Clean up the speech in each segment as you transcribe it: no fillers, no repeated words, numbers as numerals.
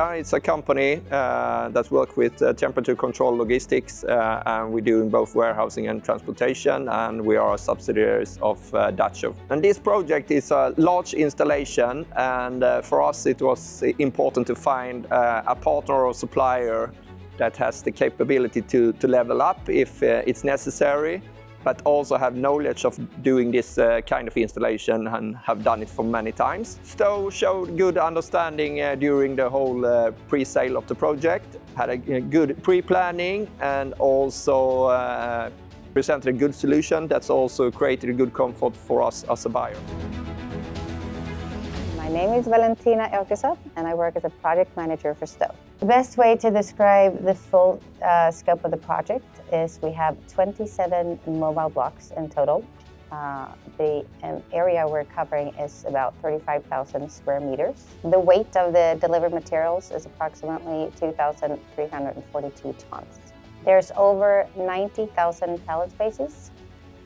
Frigoscandia, it's a company that works with temperature control logistics, and we're doing both warehousing and transportation, and we are subsidiaries of Dutch. And this project is a large installation, and for us it was important to find a partner or supplier that has the capability to level up if it's necessary, but also have knowledge of doing this kind of installation and have done it for many times. Stow showed good understanding during the whole pre-sale of the project, had a good pre-planning, and also presented a good solution that's also created a good comfort for us as a buyer. My name is Valentina Elkesson, and I work as a project manager for Stow. The best way to describe the full scope of the project is we have 27 mobile blocks in total. The area we're covering is about 35,000 square meters. The weight of the delivered materials is approximately 2,342 tons. There's over 90,000 pallet spaces,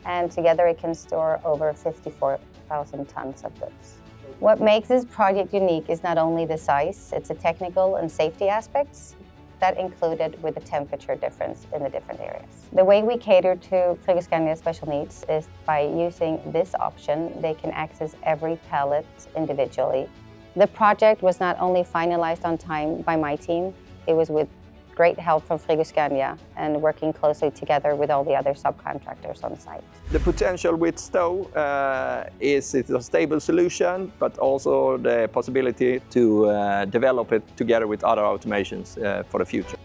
and together it can store over 54,000 tons of goods. What makes this project unique is not only the size, it's the technical and safety aspects that included with the temperature difference in the different areas. The way we cater to Frigoscandia special needs is by using this option. They can access every pallet individually. The project was not only finalized on time by my team, it was with great help from Frigoscandia and working closely together with all the other subcontractors on site. The potential with Stow is it's a stable solution, but also the possibility to develop it together with other automations for the future.